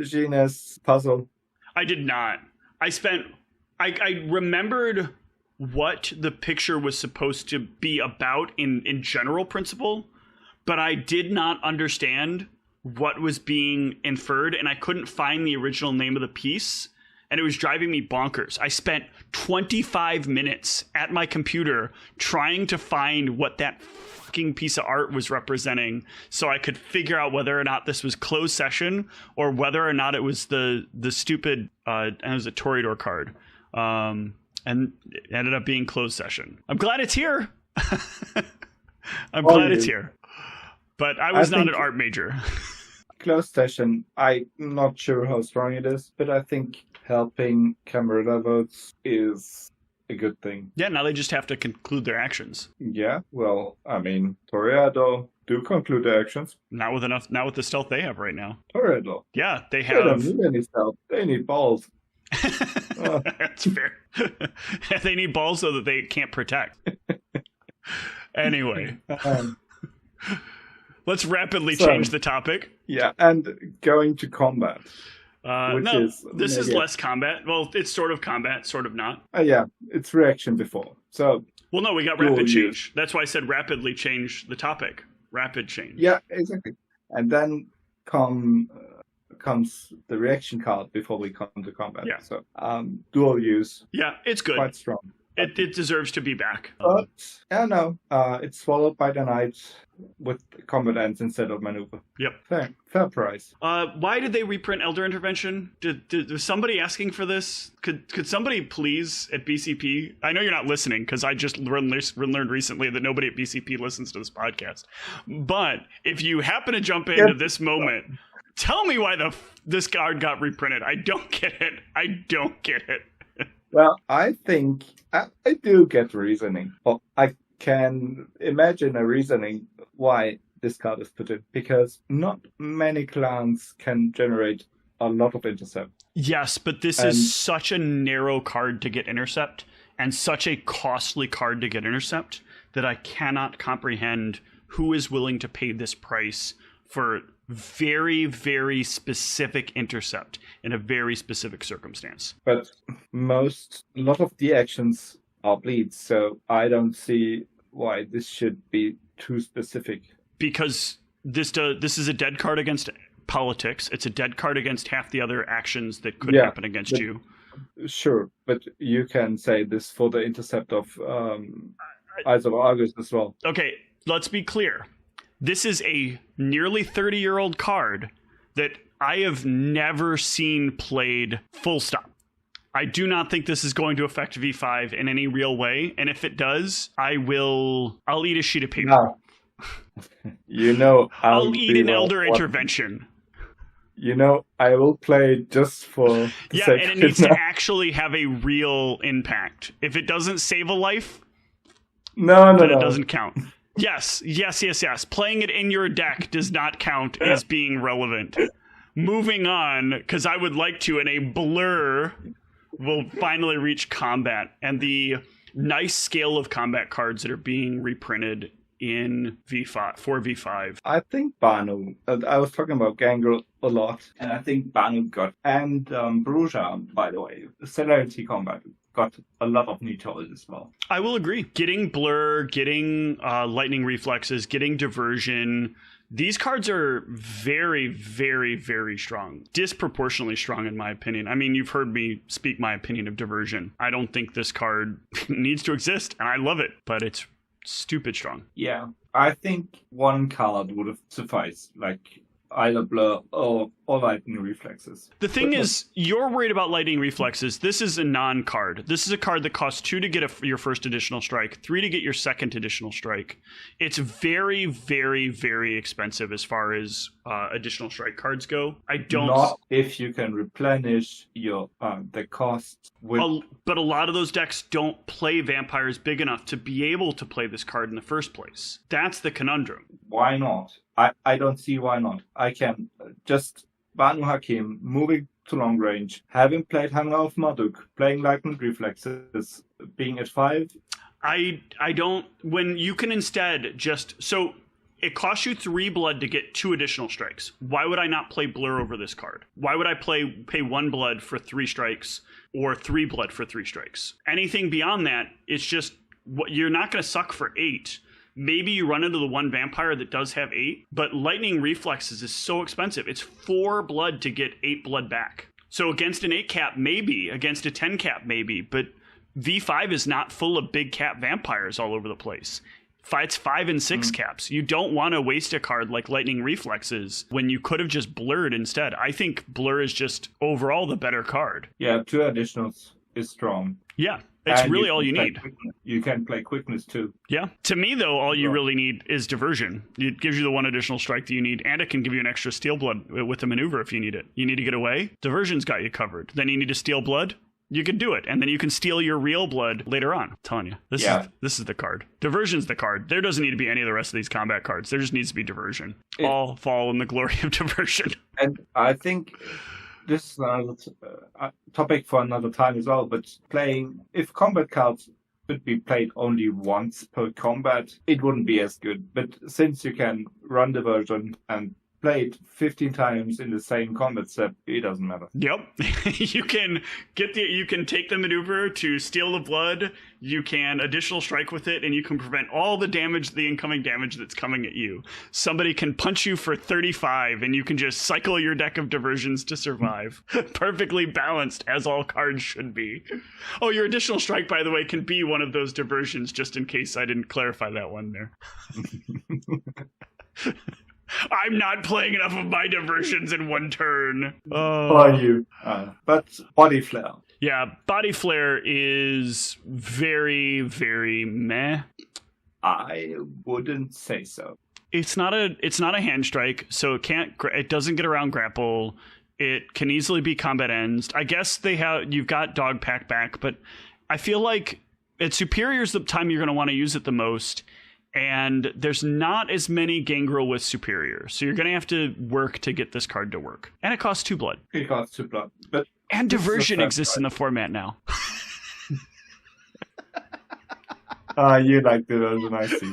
Gina's puzzle? I did not. I remembered what the picture was supposed to be about in general principle, but I did not understand what was being inferred, and I couldn't find the original name of the piece. And it was driving me bonkers. I spent 25 minutes at my computer trying to find what that fucking piece of art was representing so I could figure out whether or not this was closed session or whether or not it was the stupid, it was a Toreador card. And it ended up being closed session. I'm glad it's here. I'm glad it's here. But I was not an art major. Closed session, I'm not sure how strong it is, but I think helping Camarilla votes is a good thing. Yeah, now they just have to conclude their actions. Yeah, well, I mean, Toreador do conclude their actions. Not with the stealth they have right now. Toreador. Yeah, they They don't have. need any stealth. They need balls. That's fair. They need balls so that they can't protect. Anyway, let's rapidly change the topic. Yeah, and going to combat. This is less combat. Well, it's sort of combat, sort of not. Yeah, it's reaction before. So. Well, no, we got rapid change. That's why I said rapidly change the topic. Rapid change. Yeah, exactly. And then comes the reaction card before we come to combat. Yeah. So dual use. Yeah, it's good. Quite strong. It deserves to be back. But yeah, no, it's swallowed by the night with combat ends instead of maneuver. Yep. Fair price. Why did they reprint Elder Intervention? Was somebody asking for this? Could somebody please at BCP? I know you're not listening because I just learned recently that nobody at BCP listens to this podcast. But if you happen to jump into this moment, tell me why this card got reprinted. I don't get it. Well, I think I do get reasoning. Well, I can imagine a reasoning why this card is put in, because not many clans can generate a lot of intercept. Yes, but this is such a narrow card to get intercept and such a costly card to get intercept that I cannot comprehend who is willing to pay this price for very, very specific intercept in a very specific circumstance. But a lot of the actions are bleeds, so I don't see why this should be too specific. Because this is a dead card against politics. It's a dead card against half the other actions that could happen against you. Sure, but you can say this for the intercept of Eyes of Argus as well. Okay, let's be clear. This is a nearly 30-year-old card that I have never seen played full stop. I do not think this is going to affect V5 in any real way, and if it does, I'll eat a sheet of paper. No. I'll eat an Elder Intervention. I will play just for the sake and it needs to actually have a real impact. If it doesn't save a life, no, it doesn't count. Yes. Playing it in your deck does not count as being relevant. Moving on, because I would like to, in a blur, we'll finally reach combat and the nice scale of combat cards that are being reprinted in V5 for V5. I think Banu. I was talking about Gangrel a lot, and I think Banu and Bruja, by the way, Celerity Combat got a lot of new toys as well. I will agree. Getting Blur, getting Lightning Reflexes, getting Diversion. These cards are very, very, very strong. Disproportionately strong, in my opinion. I mean, you've heard me speak my opinion of Diversion. I don't think this card needs to exist, and I love it, but it's stupid strong. Yeah, I think one card would have sufficed, like either Blur or Lightning Reflexes. The thing is, you're worried about Lightning Reflexes. This is a non-card. This is a card that costs 2 to get your first additional strike, 3 to get your second additional strike. It's very, very, very expensive as far as additional strike cards go. Not if you can replenish your the cost with... But a lot of those decks don't play vampires big enough to be able to play this card in the first place. That's the conundrum. Why not? I don't see why not. I can just Banu Hakim moving to long range, having played Hunger of Marduk, playing Lightning Reflexes, being at 5. I don't. When you can instead just it costs you 3 blood to get 2 additional strikes. Why would I not play Blur over this card? Why would I pay 1 blood for 3 strikes or 3 blood for 3 strikes? Anything beyond that, it's just you're not going to suck for 8. Maybe you run into the one vampire that does have 8, but Lightning Reflexes is so expensive. It's 4 blood to get 8 blood back. So against an 8 cap, maybe. Against a 10 cap, maybe. But V5 is not full of big cap vampires all over the place. It's 5 and 6 caps. You don't want to waste a card like Lightning Reflexes when you could have just blurred instead. I think Blur is just overall the better card. Yeah, 2 additionals is strong. Yeah. It's really all you need. You can play Quickness too. Yeah. To me, though, all you really need is Diversion. It gives you the 1 additional strike that you need, and it can give you an extra Steel Blood with the maneuver if you need it. You need to get away? Diversion's got you covered. Then you need to steal blood? You can do it, and then you can steal your real blood later on. I'm telling you, this is the card. Diversion's the card. There doesn't need to be any of the rest of these combat cards. There just needs to be Diversion. All fall in the glory of Diversion. And I think... this is another topic for another time as well, but if combat cards could be played only once per combat, it wouldn't be as good. But since you can run Diversion and played 15 times in the same combat step, it doesn't matter. Yep. You can take the maneuver to steal the blood, you can additional strike with it, and you can prevent all the incoming damage that's coming at you. Somebody can punch you for 35, and you can just cycle your deck of diversions to survive. Perfectly balanced, as all cards should be. Oh, your additional strike, by the way, can be one of those diversions, just in case I didn't clarify that one there. I'm not playing enough of my diversions in one turn. For you. But Body Flare. Yeah, Body Flare is very, very meh. I wouldn't say so. It's not a hand strike, so it doesn't get around grapple. It can easily be combat ends. I guess you've got Dog Pack back, but I feel like at Superior is the time you're going to want to use it the most. And there's not as many Gangrel with Superior, so you're going to have to work to get this card to work. And it costs 2 blood. It costs 2 blood. And Diversion exists in the format now. You like Diversion, I see.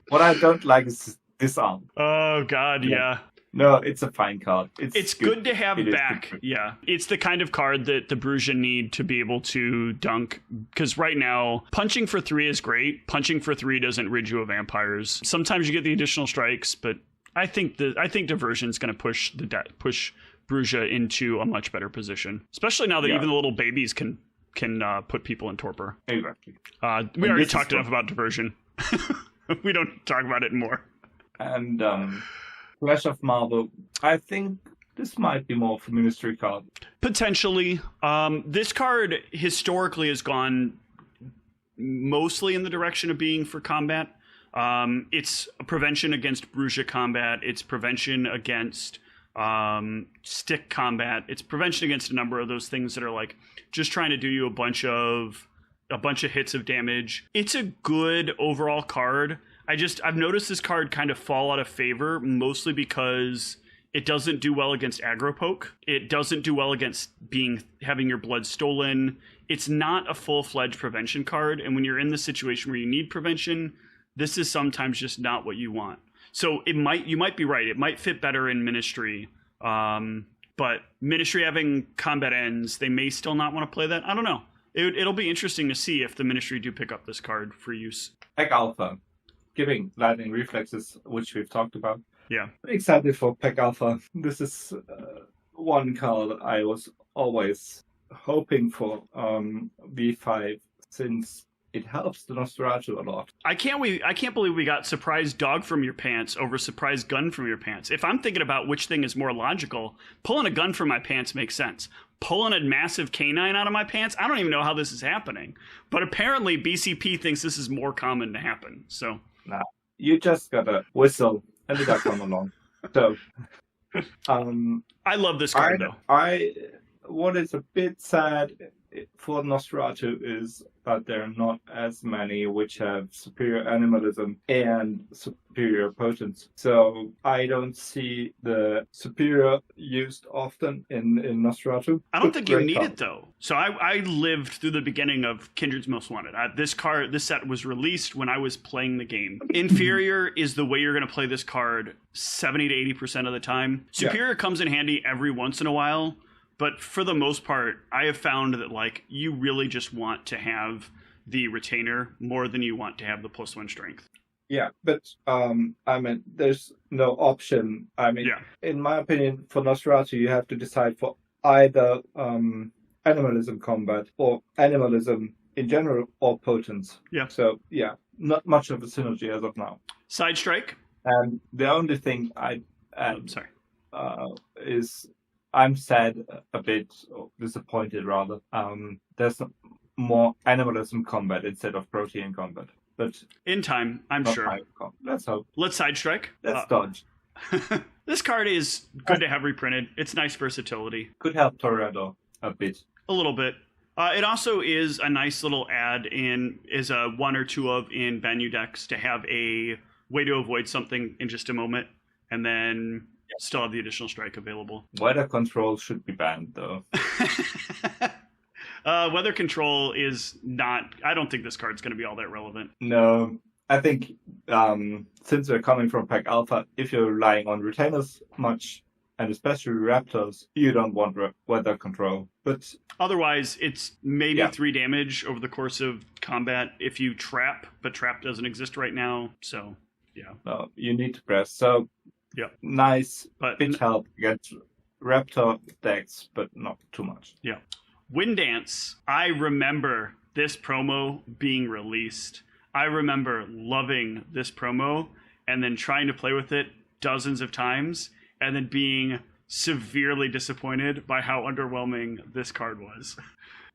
What I don't like is Disarm. Oh, God, yeah. No, it's a fine card. It's good to have back. Yeah. It's the kind of card that the Brujah need to be able to dunk. Because right now, punching for 3 is great. Punching for 3 doesn't rid you of vampires. Sometimes you get the additional strikes, but I think Diversion is going to push Brujah into a much better position. Especially now that even the little babies can put people in torpor. Exactly. We already talked enough about Diversion. We don't talk about it more. And Clash of Marble, I think this might be more of a Ministry card. Potentially. This card historically has gone mostly in the direction of being for combat. It's a prevention against Brujah combat. It's prevention against stick combat. It's prevention against a number of those things that are like just trying to do you a bunch of hits of damage. It's a good overall card. I've noticed this card kind of fall out of favor, mostly because it doesn't do well against aggro poke. It doesn't do well against having your blood stolen. It's not a full-fledged prevention card, and when you're in the situation where you need prevention, this is sometimes just not what you want. So you might be right. It might fit better in Ministry, but Ministry having combat ends, they may still not want to play that. I don't know. It'll be interesting to see if the Ministry do pick up this card for use. Pack Alpha. Giving lightning reflexes, which we've talked about. Yeah. Excited for Pack Alpha. This is one card I was always hoping for V5 since it helps the Nosferatu a lot. I can't believe we got Surprise Dog from Your Pants over Surprise Gun from Your Pants. If I'm thinking about which thing is more logical, pulling a gun from my pants makes sense. Pulling a massive canine out of my pants, I don't even know how this is happening. But apparently BCP thinks this is more common to happen. So. Nah, you just gotta whistle and it'll come along. So, I love this card though. What is a bit sad for Nosferatu is that there are not as many which have superior animalism and superior potence. So I don't see the superior used often in Nosferatu. I don't think you need it though. So I lived through the beginning of Kindred's Most Wanted. This set was released when I was playing the game. Inferior is the way you're going to play this card 70 to 80% of the time. Superior comes in handy every once in a while. But for the most part, I have found that like you really just want to have the retainer more than you want to have the +1 strength. Yeah, but I mean, there's no option. I mean, in my opinion, for Nosferatu, you have to decide for either animalism combat or animalism in general or potence. Yeah. So yeah, not much of a synergy as of now. Side strike. And the only thing is. I'm sad a bit, or disappointed rather. There's more animalism combat instead of protean combat. But in time, I'm sure. Let's hope. Let's side strike. Let's dodge. This card is good to have reprinted. It's nice versatility. Could help Toreador a bit. A little bit. It also is a nice little add is a 1 or 2 of in Banyu decks to have a way to avoid something in just a moment, and then still have the additional strike available. Weather control should be banned, though. Weather control is not... I don't think this card's going to be all that relevant. No. I think since we're coming from Pack Alpha, if you're relying on retainers much, and especially Raptors, you don't want weather control. But otherwise, it's maybe Yeah. 3 damage over the course of combat if you trap, but trap doesn't exist right now. So, yeah. no, you need to press. So Yeah. nice, But big help against Raptor decks, but not too much. Wind Dance, I remember this promo being released. I remember loving this promo and then trying to play with it dozens of times and then being severely disappointed by how underwhelming this card was.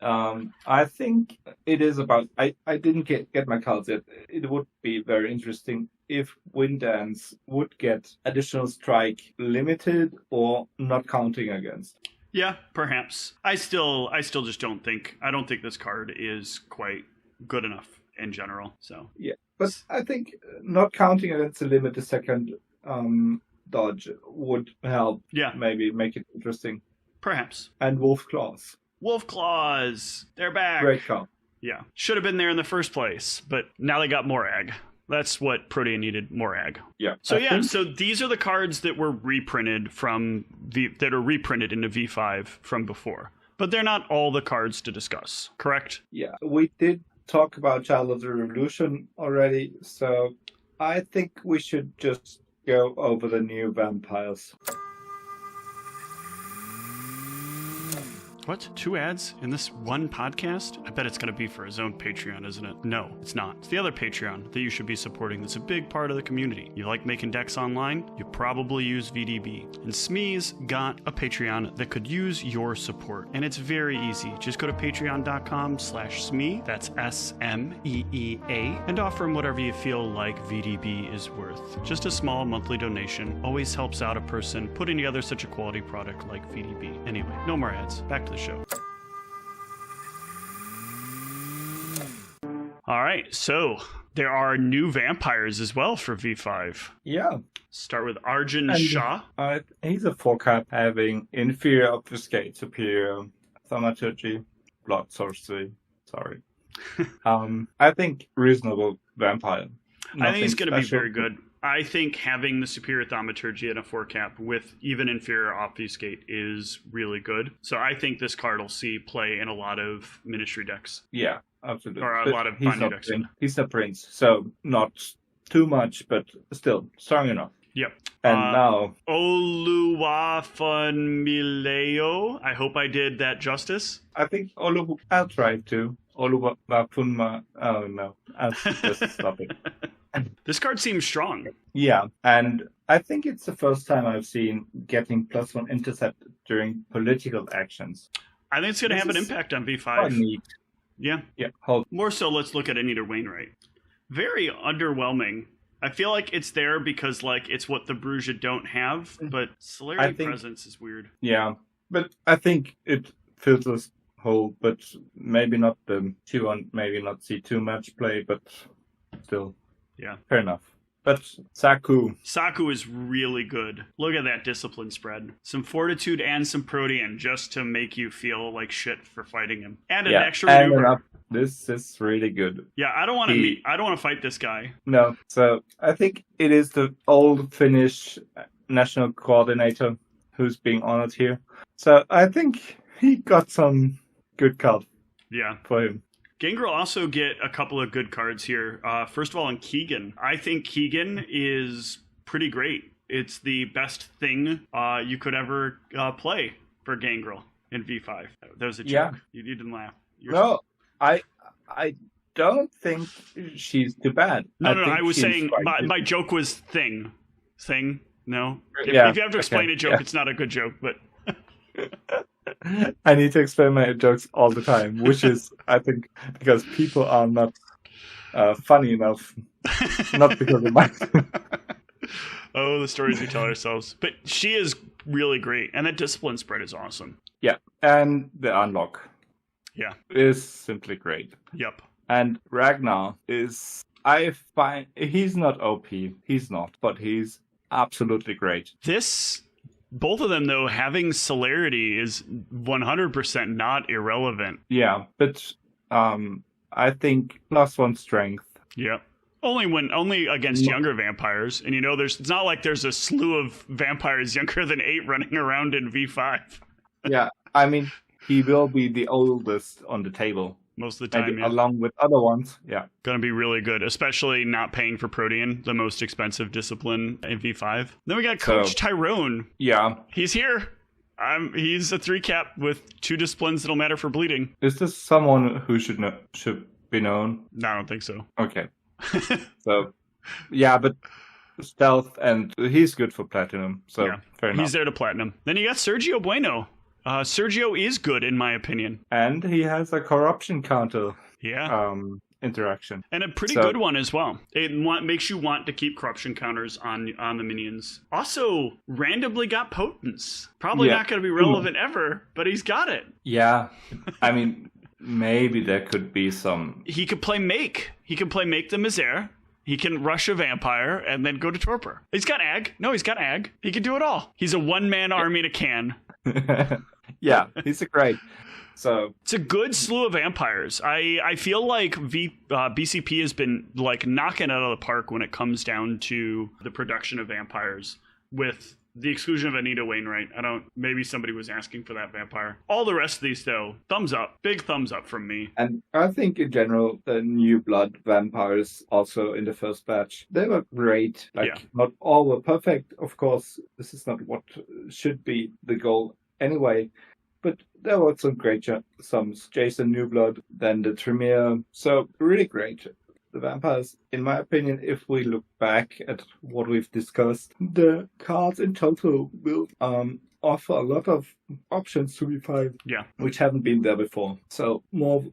I think it is about. I didn't get my cards yet. It would be very interesting if Wind Dance would get additional strike limited or not counting against. Yeah, perhaps. I still just don't think this card is quite good enough in general. So But I think not counting against the limited second dodge would help. Yeah. Maybe make it interesting. perhaps. And Wolf Claws, Wolf Claws, they're back. great card. Yeah, should have been there in the first place, but now they got more ag. That's what Protea needed, more ag. Yeah. So I think- so these are the cards that were reprinted that are reprinted into V5 from before. But they're not all the cards to discuss, correct? Yeah, we did talk about Child of the Revolution already, so I think we should just go over the new vampires. What? 2 ads in this one podcast? I bet it's going to be for his own Patreon, isn't it? No, it's not. It's the other Patreon that you should be supporting that's a big part of the community. You like making decks online? You probably use VDB. And Smee's got a Patreon that could use your support. And it's very easy. Just go to patreon.com/Smee, that's SMEEA, and offer him whatever you feel like VDB is worth. Just a small monthly donation always helps out a person putting together such a quality product like VDB. Anyway, no more ads. Back to the show. All right, so there are new vampires as well for V5. Yeah, Start with Arjun And- Shah. he's a 4-cap having inferior, obfuscate, superior, thaumaturgy, blood sorcery. Sorry. I think reasonable vampire. I think he's going to be special. very good. I think having the superior thaumaturgy and a 4-cap with even inferior obfuscate is really good. So I think this card will see play in a lot of ministry decks. Yeah, absolutely. Or a But lot of he's Banyu not decks. prince. He's a prince, so not too much, but still strong enough. Yep. And now, Oluwafunmileo. I hope I did that justice. I think I'll try to. Oluwafunma. Oh no, I'll just stop it. This card seems strong. Yeah, and I think it's the first time I've seen getting +1 intercept during political actions. I think it's going to This have an is impact on Quite V5. neat. Yeah. Yeah, hold. More so, let's look at Anita Wainwright. Very underwhelming. I feel like it's there because like it's what the Bruges don't have, but Celerity I think- presence is weird. Yeah, but I think it fills this hole, but maybe not the T1, maybe not see too much play, but still. Yeah. Fair enough. But Saku, Saku is really good. Look at that discipline spread. Some fortitude and some protean just to make you feel like shit for fighting him. And an extra and maneuver. enough. This is really good. Yeah, I don't want to He- I don't want to fight this guy. No, so I think it is the old Finnish national coordinator who's being honored here. So I think he got some good card Yeah. for him. Gangrel also get a couple of good cards here. First of all, in Keegan. I think Keegan is pretty great. It's the best thing you could ever play for Gangrel in V5. That was a joke. Yeah. You didn't laugh. No, I don't think she's too bad. No, think I was she's saying quite good. my joke was thing. Thing? No? If, Yeah, if you have to explain okay, a joke, yeah. it's not a good joke, but I need to explain my jokes all the time, which is, I think, because people are not funny enough, not because of my. Oh, the stories we tell ourselves. But she is really great, and that discipline spread is awesome. Yeah, and the unlock Yeah. is simply great. Yep. And Ragnar is, I find, he's not OP, he's not, but he's absolutely great. Both of them, though, having celerity is 100% not irrelevant. Yeah, but I think +1 strength Yep. Only against younger vampires, and it's not like there's a slew of vampires younger than 8 running around in V5 Yeah, I mean, he will be the oldest on the table. most of the time. Maybe along with other ones. Yeah. Gonna be really good, especially not paying for Protean, the most expensive discipline in V5. Then we got Coach Tyrone. Yeah. He's here. He's a 3-cap with 2 disciplines that'll matter for bleeding. Is this someone who should be known? No, I don't think so. Okay. So, yeah, but stealth, and he's good for platinum. So, fair enough. He's there to platinum. Then you got Sergio Bueno. Sergio is good, in my opinion. And he has a corruption counter. Yeah. Interaction. And a pretty good one as well. It makes you want to keep corruption counters on the minions. Also, randomly got Potence. Probably not going to be relevant ever, but he's got it. Yeah. I mean, maybe there could be some... He could play Make. He can play Make the Misere. He can rush a vampire and then go to Torpor. He's got Ag. No, he's got Ag. He can do it all. He's a one-man army in a can. Yeah, he's a great... So it's a good slew of vampires. I feel like BCP has been like knocking it out of the park when it comes down to the production of vampires, with the exclusion of Anita Wainwright. Maybe somebody was asking for that vampire. All the rest of these though, thumbs up, big thumbs up from me. And I think in general the new blood vampires also in the first batch, they were great. Not all were perfect, of course. This is not what should be the goal anyway. But there were some great sums. Jason Newblood, then the Tremere. So really great. The vampires, in my opinion, if we look back at what we've discussed, the cards in total will offer a lot of options to V5, which haven't been there before. So more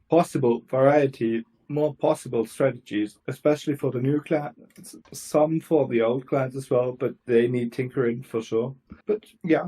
possible variety, more possible strategies, especially for the new clans, some for the old clans as well, but they need tinkering for sure. But yeah.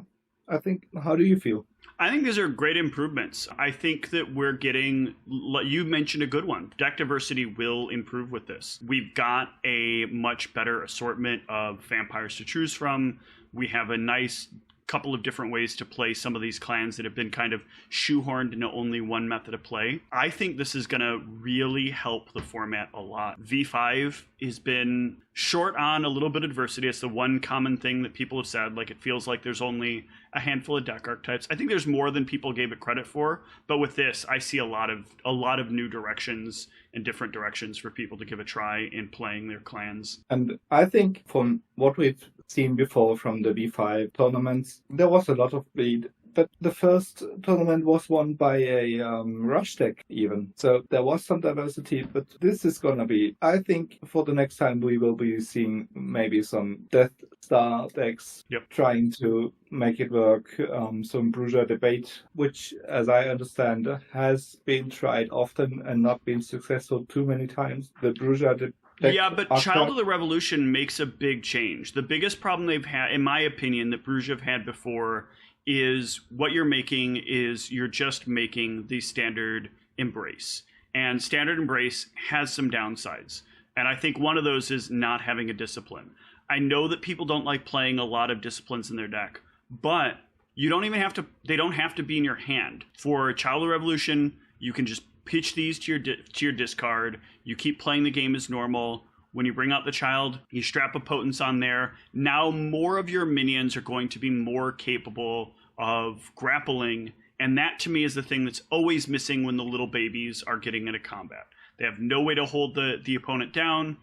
I think, how do you feel? I think these are great improvements. I think that we're getting, you mentioned a good one. Deck diversity will improve with this. We've got a much better assortment of vampires to choose from. We have a nice couple of different ways to play some of these clans that have been kind of shoehorned into only one method of play. I think this is going to really help the format a lot. V5 has been short on a little bit of diversity. It's the one common thing that people have said. Like, it feels like there's only a handful of deck archetypes. I think there's more than people gave it credit for, but with this, I see a lot of new directions and different directions for people to give a try in playing their clans. And I think from what we've seen before from the V5 tournaments, there was a lot of bleed. But the first tournament was won by a rush deck even. So there was some diversity, but this is going to be, I think for the next time we will be seeing maybe some Death Star decks trying to make it work. Some Bruja debate, which as I understand has been tried often and not been successful too many times. The Bruja but Child of the Revolution makes a big change. The biggest problem they've had, in my opinion, that Bruges have had before is what you're making is you're just making the standard Embrace. And standard Embrace has some downsides. And I think one of those is not having a discipline. I know that people don't like playing a lot of disciplines in their deck, but you don't even have to, they don't have to be in your hand. For Child of the Revolution, you can just pitch these to your discard. You keep playing the game as normal. When you bring out the child, you strap a Potence on there. Now more of your minions are going to be more capable of grappling. And that to me is the thing that's always missing when the little babies are getting into combat. They have no way to hold the opponent down.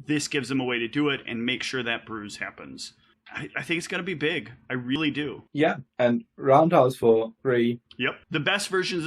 This gives them a way to do it and make sure that bruise happens. I think it's going to be big. I really do. Yeah, and Roundhouse for free. Yep. The best versions of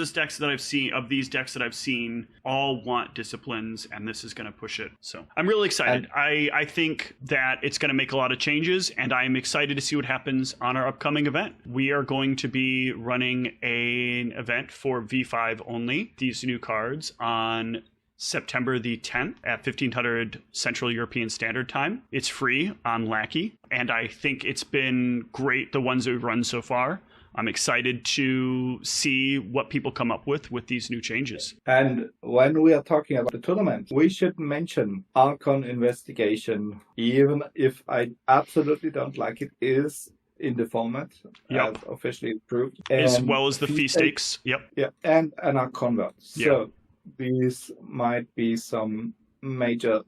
these decks that I've seen, all want disciplines, and this is going to push it. So I'm really excited. I think that it's going to make a lot of changes, and I'm excited to see what happens on our upcoming event. We are going to be running an event for V5 only, these new cards, on September the 10th at 1500 Central European Standard Time. It's free on Lackey, and I think it's been great, the ones that we've run so far. I'm excited to see what people come up with these new changes. And when we are talking about the tournament, we should mention Archon Investigation, even if I absolutely don't like it, is in the format, as officially approved. As well as the fee stakes. Yep. Yeah, and our convert. So these might be some major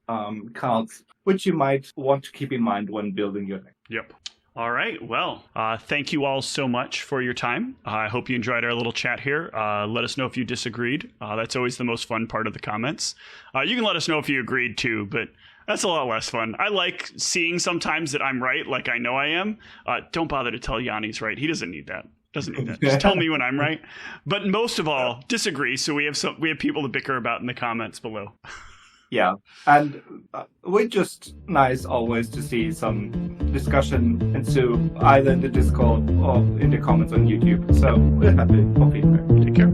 cards, which you might want to keep in mind when building your deck. Yep. All right. Well, thank you all so much for your time. I hope you enjoyed our little chat here. Let us know if you disagreed. That's always the most fun part of the comments. You can let us know if you agreed too, but that's a lot less fun. I like seeing sometimes that I'm right, like I know I am. Don't bother to tell Yanni's right. He doesn't need that. Doesn't need that. Just tell me when I'm right. But most of all, disagree. So we have people to bicker about in the comments below. Yeah, and we're just nice always to see some discussion ensue either in the Discord or in the comments on YouTube. So we're happy for feedback. Take care.